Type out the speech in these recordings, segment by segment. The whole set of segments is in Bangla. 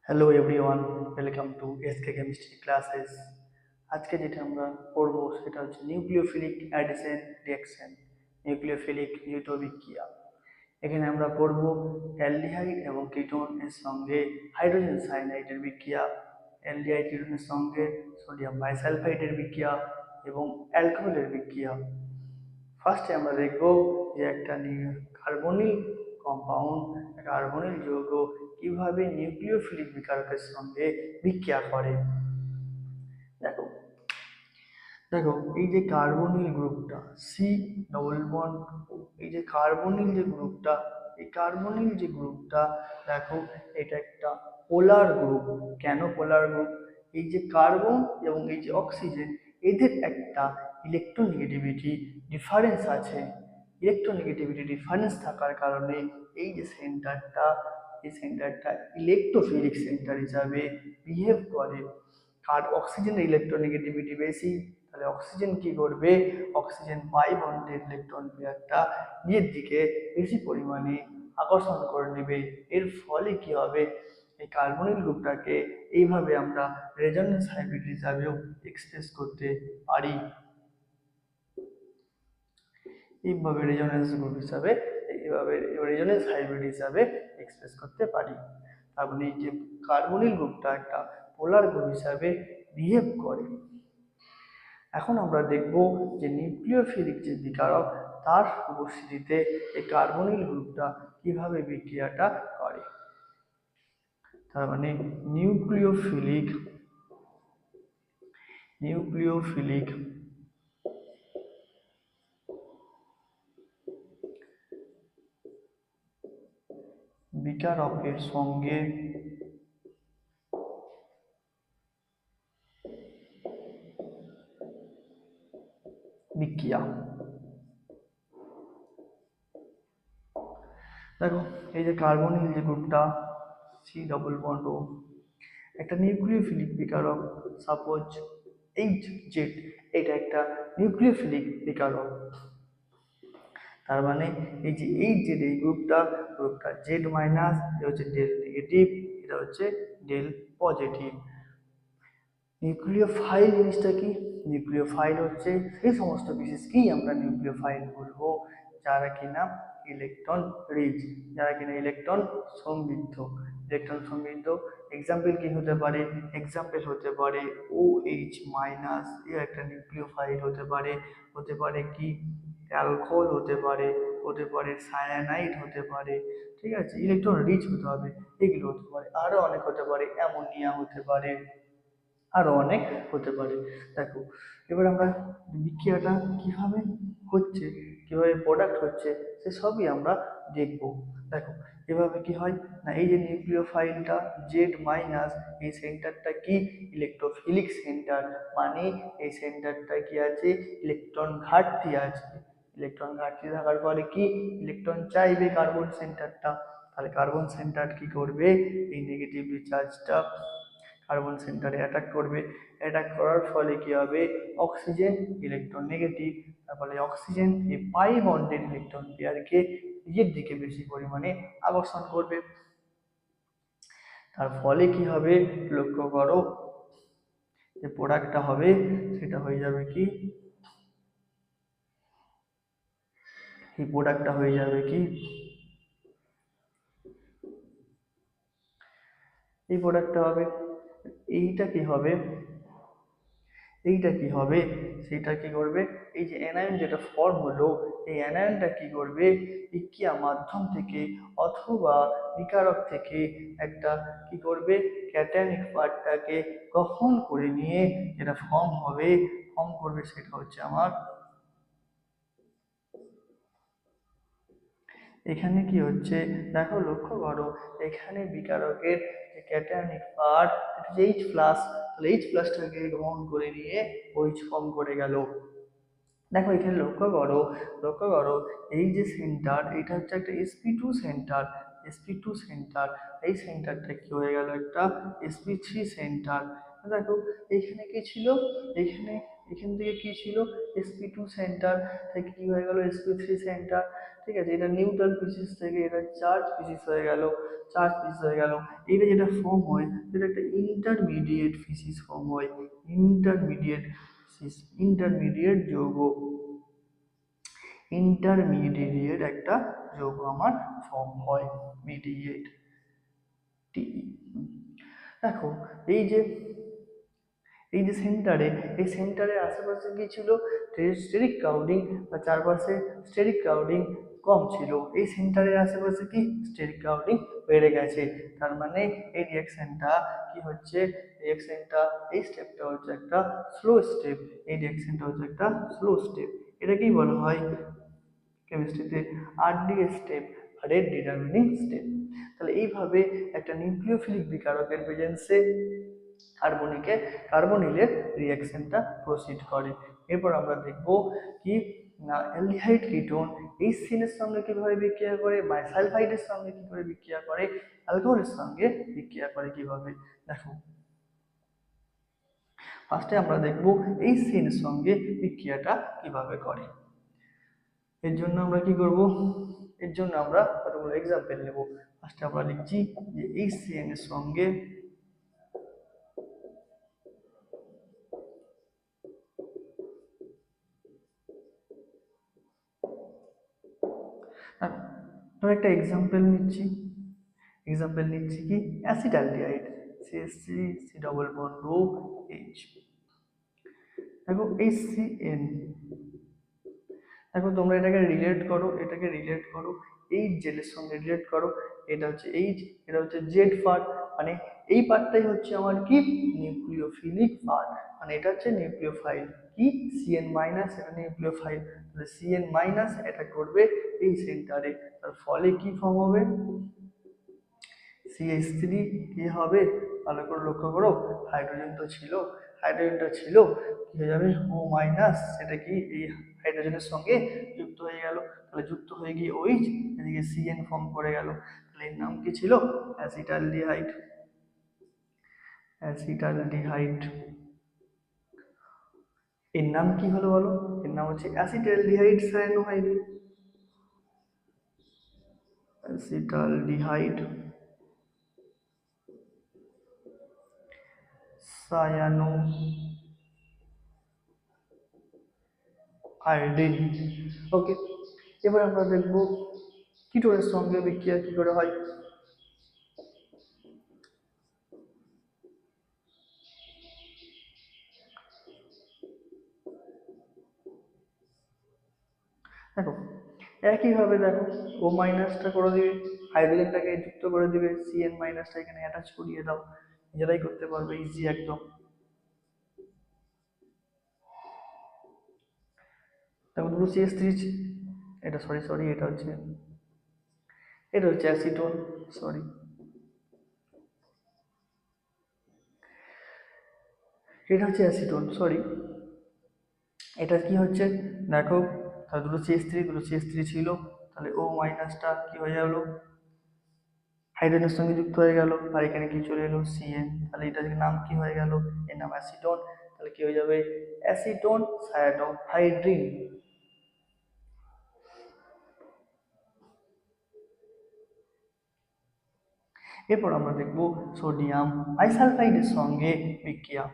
Hello everyone, welcome to SK chemistry classes. আজকে যেটা আমরা পড়বো সেটা হচ্ছে নিউক্লিওফিলিক অ্যাডিশন রিঅ্যাকশন, নিউক্লিওফিলিক যৌথবিক্রিয়া। এখানে আমরা পড়বো অ্যালডিহাইড এবং কিটোন এর সঙ্গে হাইড্রোজেন সায়ানাইডের বিক্রিয়া, অ্যালডিহাইড কিটোনের সঙ্গে সোডিয়াম বাইসালফাইডের বিক্রিয়া এবং অ্যালকোহলের বিক্রিয়া। ফার্স্টে আমরা দেখব যে একটা কার্বনিল কম্পাউন্ড, কার্বনিল যৌগ কিভাবে নিউক্লিওফিলিক বিকারকের সঙ্গে বিক্রিয়া করে। দেখো দেখো এই যে কার্বনিল গ্রুপটা সি ডবল বন্ড, এই যে কার্বনিল যে গ্রুপটা, এই কার্বনিল যে গ্রুপটা দেখো এটা একটা পোলার গ্রুপ। কেন পোলার গ্রুপ? এই যে কার্বন এবং এই যে অক্সিজেন, এদের একটা ইলেকট্রোনেগেটিভিটি ডিফারেন্স আছে। ইলেকট্রোনেগেটিভিটি ডিফারেন্স থাকার কারণে এই যে সেন্টারটা, এই সেন্টারটা ইলেকট্রোফিলিক সেন্টার হিসাবে বিহেভ করে। আর অক্সিজেনের ইলেকট্রোনেগেটিভিটি বেশি, তাহলে অক্সিজেন কি করবে? অক্সিজেন পাই বন্ডের ইলেকট্রন পেয়ারটা নিজের দিকে বেশি পরিমাণে আকর্ষণ করে নেবে। এর ফলে কি হবে? এই কার্বনিল গ্রুপটাকে এইভাবে আমরা রেজোনেন্স হাইব্রিড হিসাবেও এক্সপ্রেস করতে পারি। এইভাবে রেজোনেন্স গ্রুপ হিসাবে, এইভাবে রেজোনেন্স হাইব্রিড হিসাবে এক্সপ্রেস করতে পারি। তারপরে এই যে কার্বনিল গ্রুপটা একটা পোলার গ্রুপ হিসাবে বিহেভ করে। এখন আমরা দেখব যে নিউক্লিওফিলিক যে বিকারক তার উপস্থিতিতে এই কার্বনিল গ্রুপটা কিভাবে বিক্রিয়াটা করে। তার মানে নিউক্লিওফিলিক নিউক্লিওফিলিক বিকারকের সঙ্গে বিক্রিয়া। দেখো এই যে কার্বনিল যে গ্রুপটা সি ডবল বন্ড ও, একটা নিউক্লিওফিলিক বিকারক, সাপোজ এইচ জেড, এটা একটা নিউক্লিওফিলিক বিকারক। তার মানে এই যে এইচ জেড, এই গ্রুপটা জেড মাইনাস, এটা হচ্ছে ডেল নেগেটিভ, এটা হচ্ছে ডেল পজিটিভ। নিউক্লিওফাইল জিনিসটা কি? নিউক্লিওফাইল হচ্ছে সেই সমস্ত বিশেষকেই আমরা নিউক্লিওফাইল বলবো যারা কিনা ইলেকট্রন রিচ, যারা কিনা ইলেকট্রন সমৃদ্ধ। ইলেকট্রন সমৃদ্ধ এক্সাম্পল কি হতে পারে? এক্সাম্পল হতে পারে ও এইচ মাইনাস, এ একটা নিউক্লিওফাইল হতে পারে। হতে পারে কি অ্যালকোহল হতে পারে, হতে পারে সায়ানাইড হতে পারে। ঠিক আছে, ইলেকট্রন রিচ হতে হবে, এগুলো হতে পারে। আরো অনেক হতে পারে, অ্যামোনিয়া হতে পারে, আরো অনেক হতে পারে। দেখো এবার আমরা বিক্রিয়াটা কিভাবে হচ্ছে, কিভাবে প্রোডাক্ট হচ্ছে, সে সবই আমরা দেখব। দেখো এভাবে কি হয় না, এই যে নিউক্লিওফাইলটা জেড মাইনাস, এই সেন্টারটা কি ইলেকট্রোফিলিক সেন্টার, মানে এই সেন্টারটা কি আছে? ইলেকট্রন ঘাটতি আছে। ইলেকট্রন ঘাটতি থাকার ফলে কি ইলেকট্রন চাইবে কার্বন সেন্টারটা, তাহলে কার্বন সেন্টার কি করবে? এই নেগেটিভ চার্জটা কার্বন সেন্টারে অ্যাটাক করবে। অ্যাটাক করার ফলে কি হবে? অক্সিজেন ইলেকট্রন নেগেটিভ, তারপরে অক্সিজেন এই পাই বন্ডেড ইলেকট্রন পেয়ারকে নিজের দিকে বেশি পরিমাণে আকর্ষণ করবে। তার ফলে কি হবে? লক্ষ্য করো যে প্রোডাক্টটা হবে সেটা হয়ে যাবে কি, এই প্রোডাক্টটা হয়ে যাবে কি, এই প্রোডাক্টটা হবে, এইটা কি হবে, এইটা কি হবে, সেটা কি করবে? এই যে অ্যানায়ন যেটা ফর্ম হলো, এই অ্যানায়নটা কি করবে? বিক্রিয়া মাধ্যম থেকে অথবা বিকারক থেকে একটা কি করবে? ক্যাটায়নিক পার্টটাকে গ্রহণ করে নিয়ে যেটা ফর্ম করবে সেটা হচ্ছে আমার, এখানে কি হচ্ছে দেখো, লক্ষ্য করো এখানে বিকারকের যে ক্যাটায়নিক পার্ট, এটা হচ্ছে এইচ প্লাস, তাহলে এইচ প্লাসটাকে গ্রহণ করে নিয়ে ওইচ ফর্ম করে গেল। দেখো এখানে লক্ষ্য করো এই যে সেন্টার, এটা হচ্ছে একটা sp2 সেন্টার, sp2 সেন্টার, এই সেন্টারটা কি হয়ে গেল? একটা sp3 সেন্টার। দেখো এখানে কি ছিল? এখানে এখান থেকে কি ছিল sp2 সেন্টার থেকে কি হয়ে গেল sp3 সেন্টার, ঠিক আছে, এটা নিউট্রাল পিসিস থেকে এটা চার্জ পিসিস হয়ে গেল, চার্জ পিসিস হয়ে গেল। এইটা যেটা ফর্ম হয় সেটা একটা ইন্টারমিডিয়েট ফিসিস ফর্ম হয়, ইন্টারমিডিয়েট ইন্টারমিডিয়েট যৌগ, ইন্টারমিডিয়েট একটা যৌগ আমার ফর্ম হয়, মিডিয়েট টি। দেখো এই যে সেন্টারে, এই সেন্টারের আশেপাশে কি ছিল স্টেরিক ক্রাউডিং বা চারপাশে স্টেরিক ক্রাউডিং কম ছিল, এই সেন্টারের আশেপাশে কি স্টেরিক ক্রাউডিং বেড়ে গেছে, তার মানে এই রিঅ্যাকশনটা কি হচ্ছে, রিঅ্যাকশনটা এই স্টেপটা হচ্ছে একটা স্লো স্টেপ, এই রিঅ্যাকশনটা হচ্ছে একটা স্লো স্টেপ, এটাকেই বলা হয় কেমিস্ট্রিতে RD step, rate determining step. তাহলে এইভাবে একটা নিউক্লিওফিলিক বিকারকের প্রেজেন্সে কার্বনিলের রিঅ্যাকশনটা প্রসিড করে। এরপর আমরা দেখব কি না অ্যালডিহাইড কিটোন এই সিনের সঙ্গে কিভাবে বিক্রিয়া করে, বাইসালফাইডের সঙ্গে কি করে বিক্রিয়া করে, অ্যালকোহলের সঙ্গে বিক্রিয়া করে কিভাবে। দেখো ফার্স্টে আমরা দেখব এই সিনের সঙ্গে বিক্রিয়াটা কিভাবে করে। এর জন্য আমরা কি করব, এর জন্য আমরা কতগুলো এক্সাম্পল নেব। ফার্স্টে আমরা লিখছি যে এই সিএন এর সঙ্গে একটা এক্সাম্পল নিচ্ছি, কি acetaldehyde CH3 C double bond O H। দেখো এই CN, দেখো তোমরা এটাকে রিলেট করো, এই জেড এর সঙ্গে রিলেট করো, এটা হচ্ছে এইচ, এটা হচ্ছে জেড পার্ট, মানে এই পার্টটাই হচ্ছে আমার কি নিউক্লিওফিলিক পার্ট, মানে এটা হচ্ছে নিউক্লিওফাইল, কি সিএন মাইনাস, এটা নিউক্লিওফাইল, তাহলে সিএন মাইনাস এটা করবে এই সেন্টারে, তার ফলে কি ফর্ম হবে CH3 কি হবে, ভালো করে লক্ষ্য করো, হাইড্রোজেনটা ছিল কি হয়ে যাবে ও মাইনাস, সেটা কি এই হাইড্রোজেনের সঙ্গে যুক্ত হয়ে গেল, তাহলে যুক্ত হয়ে গিয়ে ওইচ এদিকে সিএন ফর্ম করে গেল, তাহলে এর নাম কি ছিল অ্যাসিটালডিহাইড, অ্যাসিটালডিহাইড। এর নাম কি হলো বলো, এর নাম হচ্ছে অ্যাসিটালডিহাইড সায়ানোহাইড, অ্যাসিটালডিহাইড সায়ানোহাইডিন। ওকে, এবার আমরা দেখবো কিটোনের সঙ্গে বিক্রিয়া কি করে হয়। দেখো একইভাবে দেখো ও মাইনাসটা করে দিবে, হাইড্রোজেনটাকে যুক্ত করে দিবে, সিএন মাইনাসটা এখানে অ্যাটাচ করিয়ে দাও, নিজেরাই করতে পারবে, ইজি একদম। দেখো দুটো CH3, এটা সরি এটা হচ্ছে অ্যাসিটোন, সরি এটা হচ্ছে অ্যাসিটোন, সরি এটা কি হচ্ছে দেখো, তাহলে দুটো CH3 ছিল, তাহলে ও মাইনাসটা কি হয়ে গেল হাইড্রোজেনের সঙ্গে যুক্ত হয়ে গেল, আর এখানে কি চলে এলো সিএন, তাহলে এটার নাম কি হয়ে গেল, এর নাম অ্যাসিটোন, তাহলে কি হয়ে যাবে অ্যাসিটোন সায়ানোহাইড্রিন। এরপর আমরা দেখব সোডিয়াম আইসালফাইডের সঙ্গে বিক্রিয়া।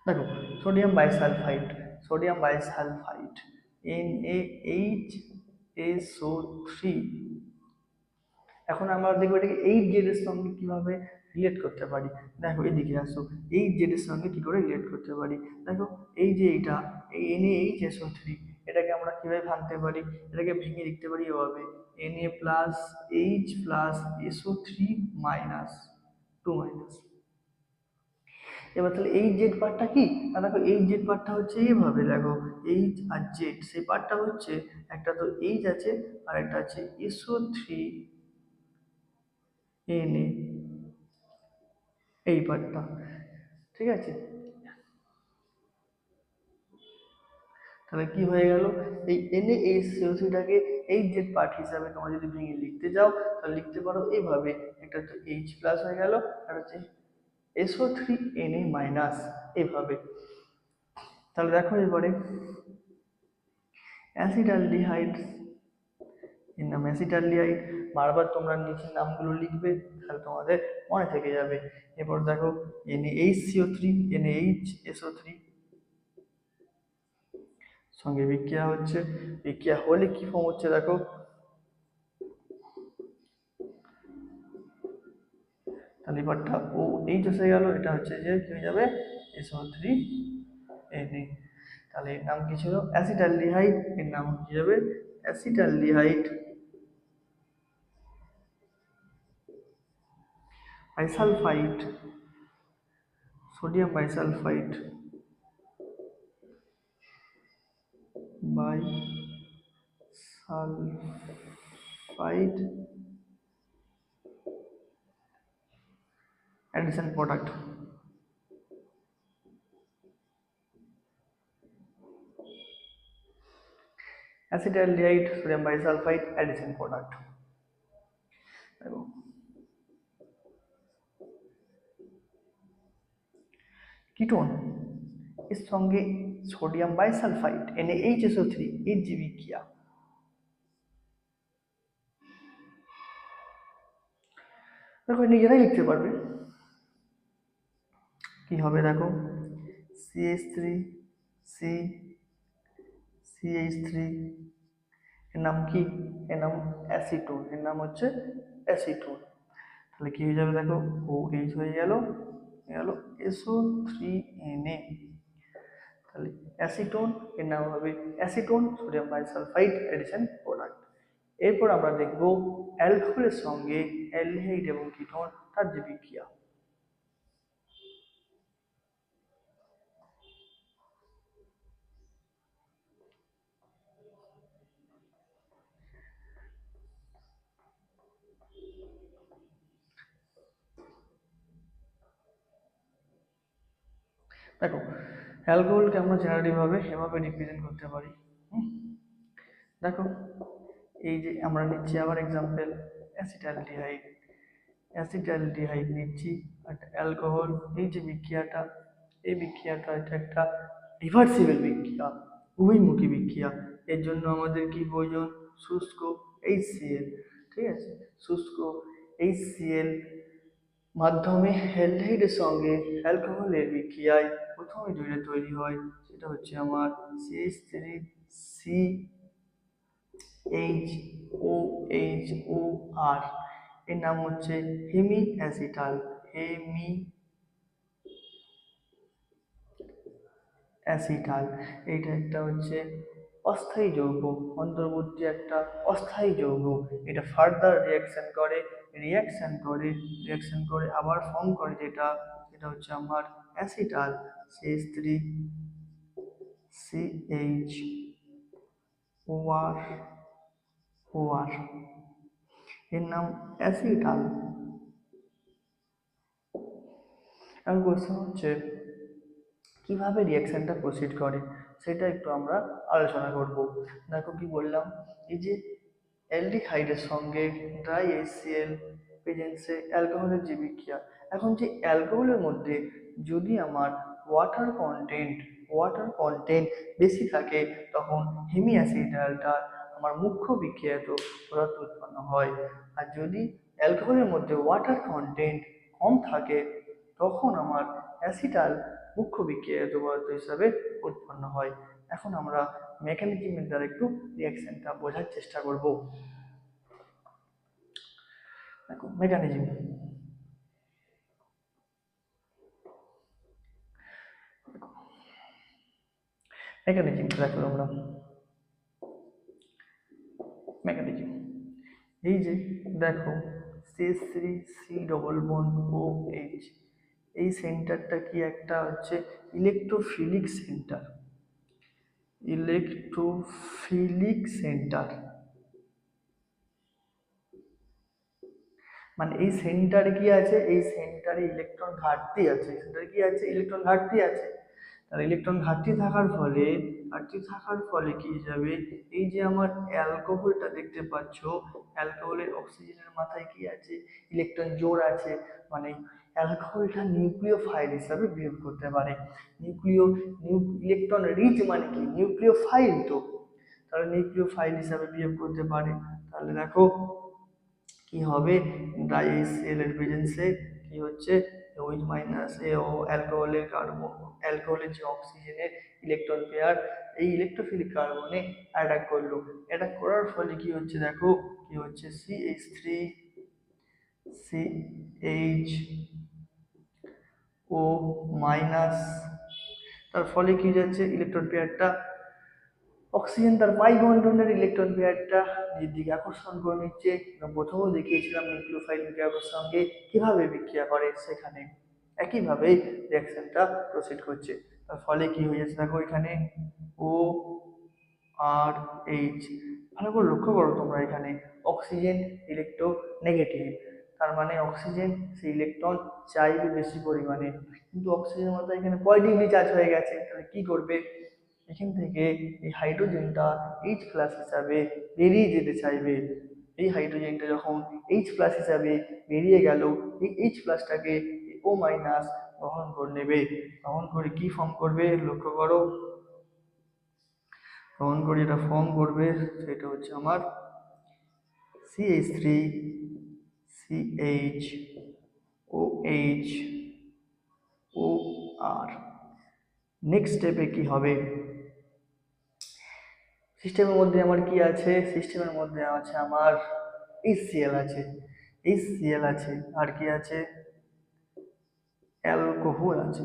দেখো সোডিয়াম বাইসালফাইড NaHSO3, এখন আমরা দেখবো এটাকে 8Z এর সঙ্গে কিভাবে রিলেট করতে পারি। দেখো এদিকে আসো, 8Z এর সঙ্গে কি করে রিলেট করতে পারি, দেখো এই যে এটা এই NaHSO3, এটাকে আমরা কিভাবে ভাঙতে পারি, এটাকে ভেঙে লিখতে পারি এভাবে Na plus H plus SO3 minus 2 minus. এবার তাহলে এই জেড পার্টটা কি না, দেখো এই জেড পার্টটা হচ্ছে এইভাবে, দেখো এইচ আর জেড, সেই পার্টটা হচ্ছে একটা তো এইচ আছে আর একটা আছে SO3 Na, এই পার্টটা, ঠিক আছে। তাহলে কি হয়ে গেল, এই NaHCO3টাকে এই জেড পার্ট হিসাবে তোমরা যদি ভেঙে লিখতে যাও তাহলে লিখতে পারো এইভাবে, একটা তো H প্লাস হয়ে গেল আর হচ্ছে SO3Na- এইভাবে। তাহলে দেখো এবারে অ্যাসিটালডিহাইড, এর নাম অ্যাসিটালডিহাইড। বারবার তোমরা নিচের নামগুলো লিখবে, তাহলে তোমাদের মনে থেকে যাবে। এরপর দেখো NaHCO3, NaHSO3 সঙ্গে বিক্রিয়া হচ্ছে। বিক্রিয়া হলে কি ফর্ম হচ্ছে দেখো, তাহলে এবারটা ও এইচ এসে গেল, এটা হচ্ছে যে কি হয়ে যাবে SO3Na। তাহলে এর নাম কি ছিল অ্যাসিটালডিহাইড, এর নাম হয়ে যাবে acetaldehyde bisulphite, sodium bisulphite bisulphite addition product. Acetaldehyde sodium bisulphite addition product. দেখো কিটোন এর সঙ্গে সোডিয়াম বাইসালফাইড NaHSO3 এর যে বিক্রিয়া, দেখো নিজেরাই লিখতে পারবে কি হবে। দেখো CH3 CH3, এর নাম কি, এর নাম অ্যাসিটোন, এর নাম হচ্ছে অ্যাসিটোন। তাহলে কি হয়ে যাবে দেখো OH হয়ে গেল, SO3Na। তাহলে অ্যাসিটোন, এর নাম হবে acetone sodium bisulphite addition product. এরপর আমরা দেখব অ্যালকোহলের সঙ্গে অ্যালডিহাইড এবং কিটোন তার যে বিক্রিয়া। দেখো অ্যালকোহলকে আমরা জেনারেলি ভাবে এভাবে রিপ্রেজেন্ট করতে পারি। দেখো এই যে আমরা নিচ্ছি আবার এক্সাম্পল অ্যাসিটালডিহাইড, অ্যাসিটালডিহাইড নিচ্ছি একটা অ্যালকোহল। এই যে বিক্রিয়াটা, এই বিক্রিয়াটা এটা একটা রিভার্সিবল বিক্রিয়া, উভয়মুখী বিক্রিয়া। এর জন্য আমাদের কি প্রয়োজন, শুষ্ক HCl। ঠিক আছে, শুষ্ক HCl মাধ্যমে অ্যালডিহাইডের সঙ্গে অ্যালকোহলের বিক্রিয়ায় প্রথমে যেটা তৈরি হয় সেটা হচ্ছে আমার CH3CHOHOR, এর নাম হচ্ছে হেমি অ্যাসিটাল, হেমি অ্যাসিটাল। এইটা একটা হচ্ছে অস্থায়ী যৌগ, অন্তর্বর্তী একটা অস্থায়ী যৌগ। এটা ফার্দার রিয়াকশন করে আবার ফর্ম করে যেটা, সেটা হচ্ছে আমার অ্যাসিটাল CH3CHOR, এর নাম অ্যাসিটাল। এখন কোশ্চেন হচ্ছে কিভাবে রিয়াকশনটা প্রসিড করে সেটা একটু আমরা আলোচনা করব। দেখো কি বললাম, এই যে অ্যালডিহাইডের সঙ্গে ড্রাই HCl প্রেজেন্সে অ্যালকোহলের যে বিক্রিয়া। এখন যে অ্যালকোহলের মধ্যে যদি আমার ওয়াটার কন্টেন্ট বেশি থাকে, তখন হেমি অ্যাসিটালটা আমার মুখ্য বিক্রিয়াত পদার্থ উৎপন্ন হয়। আর যদি অ্যালকোহলের মধ্যে ওয়াটার কন্টেন্ট কম থাকে, তখন আমার অ্যাসিটাল মুখ্য বিক্রিয়াত পদার্থ হিসাবে উৎপন্ন হয়। এখন আমরা মেকানিজমের দ্বারা একটু রিয়াকশনটা বোঝার চেষ্টা করব। দেখো মেকানিজম, দেখো আমরা মেকানিজম, এই যে দেখো CH3C ডবল বন্ড OH, এই সেন্টারটা কি একটা হচ্ছে ইলেকট্রোফিলিক সেন্টার, মানে এই সেন্টারে কি আছে, এই সেন্টারে ইলেকট্রন ঘাটতি আছে, সেন্টারে কি আছে ইলেকট্রন ঘাটতি আছে। তাহলে ইলেকট্রন ঘাটতি থাকার ফলে কি যাবে, এই যে আমার অ্যালকোহলটা দেখতে পাচ্ছ, অ্যালকোহলের অক্সিজেনের মাথায় কি আছে ইলেকট্রন জোড় আছে, মানে অ্যালকোহলটা নিউক্লিওফাইল হিসাবে বিহেভ করতে পারে। ইলেকট্রন রিচ মানে কি, নিউক্লিওফাইল তো, তাহলে নিউক্লিওফাইল হিসাবে বিহেভ করতে পারে। তাহলে দেখো কি হবে, ডাইসিএল এর প্রেজেন্সে কি হচ্ছে, OH মাইনাস ও অ্যালকোহলের অ্যালকোহলের যে অক্সিজেনের ইলেকট্রন পেয়ার এই ইলেকট্রোফিলিক কার্বনে অ্যাটাক করলো। অ্যাটাক করার ফলে কি হচ্ছে, দেখো কি হচ্ছে, CH3CHO মাইনাস, তার ফলে কি যাচ্ছে, ইলেকট্রন পেয়ারটা অক্সিজেন তার পাই বন্ধনের ইলেকট্রন পেয়ারটা নিজের দিকে আকর্ষণ করে নিচ্ছে। প্রথমেও দেখিয়েছিলাম নিউক্লিওফাইল নিউক্লিয়ার সঙ্গে কিভাবে বিক্রিয়া করে, সেখানে একইভাবে রিঅ্যাকশনটা প্রসিড করছে। তার ফলে কি হয়ে যাচ্ছে, দেখো এখানে ORH, ভালো করে লক্ষ্য করো তোমরা, এখানে অক্সিজেন ইলেকট্রো নেগেটিভ, তার মানে অক্সিজেন সেই ইলেকট্রন চাইবে বেশি পরিমাণে, কিন্তু অক্সিজেনের মাত্রা এখানে পজিটিভলি চার্জ হয়ে গেছে। তাহলে কি করবে, এখান থেকে এই হাইড্রোজেনটা H প্লাস হিসাবে বেরিয়ে যেতে চাইবে। এই হাইড্রোজেনটা যখন H প্লাস হিসাবে বেরিয়ে গেল, এই H প্লাসটাকে O মাইনাস গ্রহণ করে নেবে, গ্রহণ করে কি ফর্ম করবে, লক্ষ্য করো, গ্রহণ করে এটা ফর্ম করবে, সেটা হচ্ছে আমার CH3CHOHOR। নেক্সট স্টেপে কি হবে, সিস্টেমের মধ্যে আমার কি আছে, সিস্টেমের মধ্যে আছে আমার HCl আছে, HCl আছে, আর কি আছে, অ্যালকোহল আছে।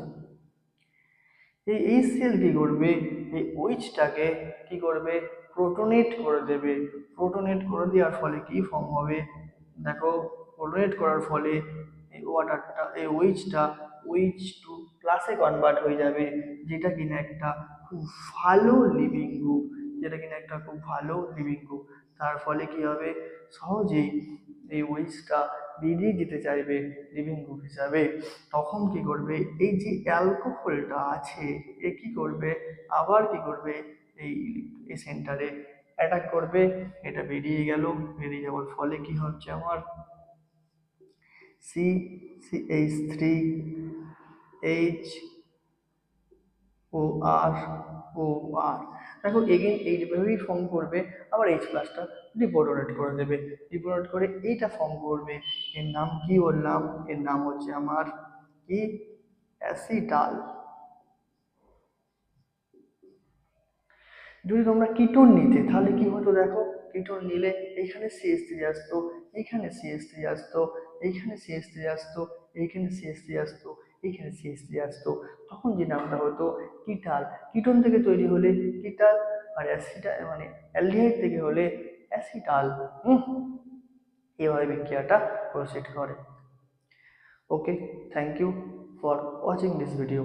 এই HCl কি করবে, এই OH-টাকে কি করবে, প্রোটনেট করে দেবে। প্রোটনেট করে দেওয়ার ফলে কি ফর্ম হবে, দেখো প্রোটনেট করার ফলে এই ওয়াটারটা, এই OH-টা OH2 প্লাসে কনভার্ট হয়ে যাবে, যেটা কিনা একটা খুব ভালো লিভিং গ্রুপ, যেটা কিনা একটা খুব ভালো লিভিং গ্রুপ। তার ফলে কি হবে, সহজেই এই OH-টা বেরিয়ে যেতে চাইবে লিভিং গ্রুপ হিসাবে। তখন কি করবে, এই যে অ্যালকোহলটা আছে এ কি করবে, আবার কি করবে, এই সেন্টারে অ্যাটাক করবে, এটা বেরিয়ে গেল, বেরিয়ে যাওয়ার ফলে কি হচ্ছে, আমার CH3HOR। দেখো এগেন এইভাবেই ফর্ম করবে, আবার H প্লাসটা ডিপোনেট করে দেবে, ডিপোনেট করে এইটা ফর্ম করবে। এর নাম কি বললাম, এর নাম হচ্ছে আমার কি, অ্যাসিটাল। যদি তোমরা কিটোন নিতে তাহলে কি হতো, দেখো কিটোন নিলে এইখানে CH3 আসতো, এইখানে CH3 আসতো, এইখানে CH3 আসতো, এইখানে CH3 আসতো, এইখানে CH3 আসতো, তখন যে নামটা হতো কিটাল। কিটোন থেকে তৈরি হলে কিটাল, আর অ্যাসিটাল মানে অ্যালডিহাইড থেকে হলে অ্যাসিটাল। এভাবে বিক্রিয়াটা প্রসিড করে। Okay, thank you for watching this video.